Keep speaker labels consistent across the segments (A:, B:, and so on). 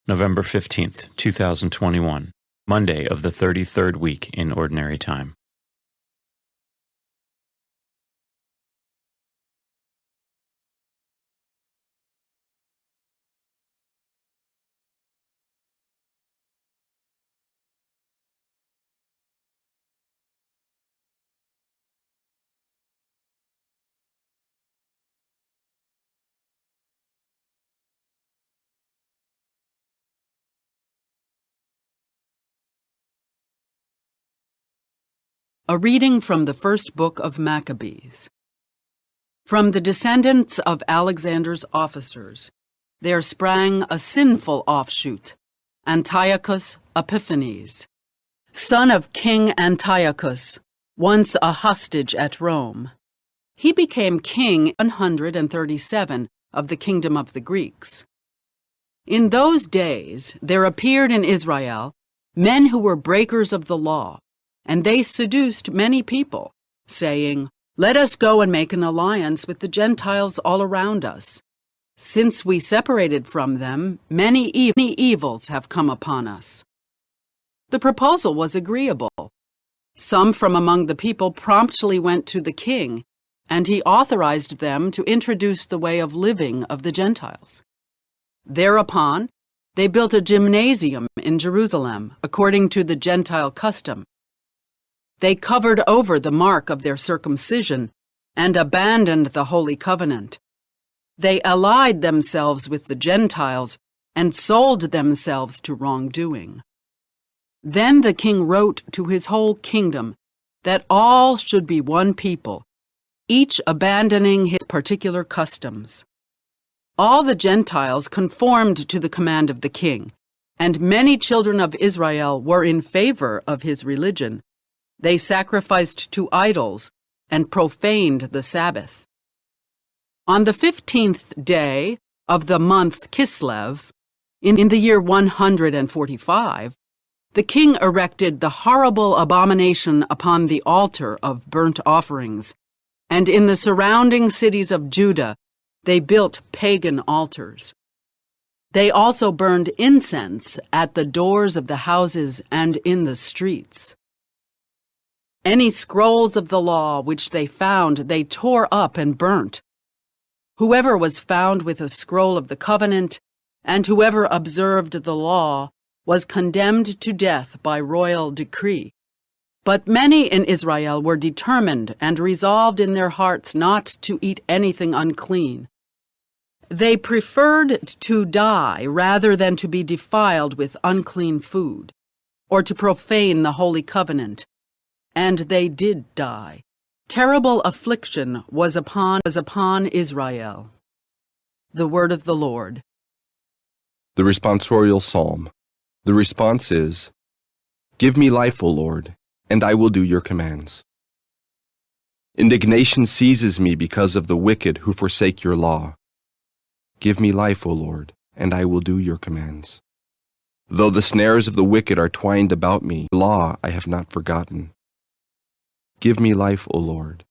A: November 15th, 2021, Monday of the 33rd week in Ordinary Time.
B: A reading from the first book of Maccabees. From the descendants of Alexander's officers, there sprang a sinful offshoot, Antiochus Epiphanes, son of King Antiochus, once a hostage at Rome. He became king 137 of the kingdom of the Greeks. In those days there appeared in Israel men who were breakers of the law, and they seduced many people, saying, "Let us go and make an alliance with the Gentiles all around us. Since we separated from them, many evils have come upon us." The proposal was agreeable. Some from among the people promptly went to the king, and he authorized them to introduce the way of living of the Gentiles. Thereupon, they built a gymnasium in Jerusalem, according to the Gentile custom. They covered over the mark of their circumcision and abandoned the Holy Covenant. They allied themselves with the Gentiles and sold themselves to wrongdoing. Then the king wrote to his whole kingdom that all should be one people, each abandoning his particular customs. All the Gentiles conformed to the command of the king, and many children of Israel were in favor of his religion. They sacrificed to idols and profaned the Sabbath. On the 15th day of the month Kislev, in the year 145, the king erected the horrible abomination upon the altar of burnt offerings, and in the surrounding cities of Judah they built pagan altars. They also burned incense at the doors of the houses and in the streets. Any scrolls of the law which they found, they tore up and burnt. Whoever was found with a scroll of the covenant, and whoever observed the law, was condemned to death by royal decree. But many in Israel were determined and resolved in their hearts not to eat anything unclean. They preferred to die rather than to be defiled with unclean food, or to profane the Holy Covenant. And they did die. Terrible affliction was upon Israel. The word of the Lord.
C: The responsorial psalm. The response is, "Give me life, O Lord, and I will do your commands." Indignation seizes me because of the wicked who forsake your law. Give me life, O Lord, and I will do your commands. Though the snares of the wicked are twined about me, law I have not forgotten. Give me life, O Lord,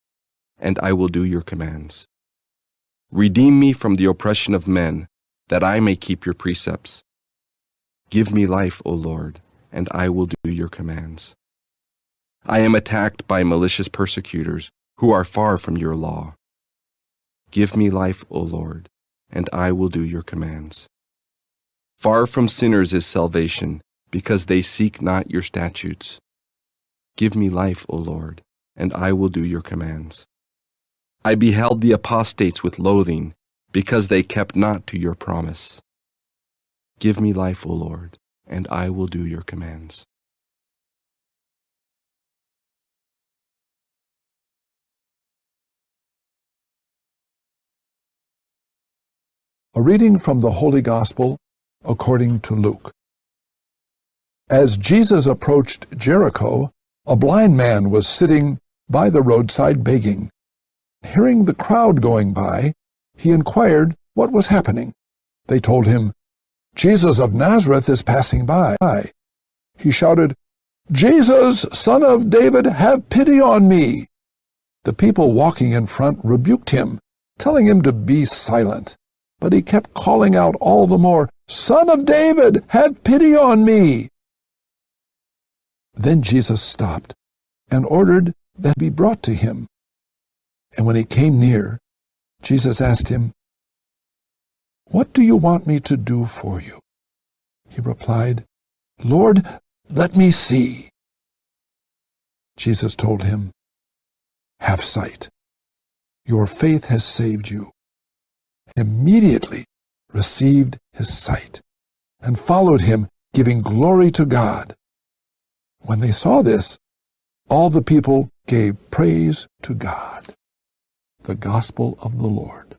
C: and I will do your commands. Redeem me from the oppression of men, that I may keep your precepts. Give me life, O Lord, and I will do your commands. I am attacked by malicious persecutors who are far from your law. Give me life, O Lord, and I will do your commands. Far from sinners is salvation, because they seek not your statutes. Give me life, O Lord, and I will do your commands. I beheld the apostates with loathing, because they kept not to your promise. Give me life, O Lord, and I will do your commands.
D: A reading from the Holy Gospel according to Luke. As Jesus approached Jericho, a blind man was sitting by the roadside begging. Hearing the crowd going by, he inquired what was happening. They told him, "Jesus of Nazareth is passing by." He shouted, "Jesus, Son of David, have pity on me." The people walking in front rebuked him, telling him to be silent. but he kept calling out all the more, "Son of David, have pity on me!" Then Jesus stopped and ordered that he be brought to him. And when he came near, Jesus asked him, "What do you want me to do for you?" He replied, "Lord, let me see." Jesus told him, "Have sight. Your faith has saved you." And immediately received his sight and followed him, giving glory to God. When they saw this, all the people gave praise to God. The Gospel of the Lord.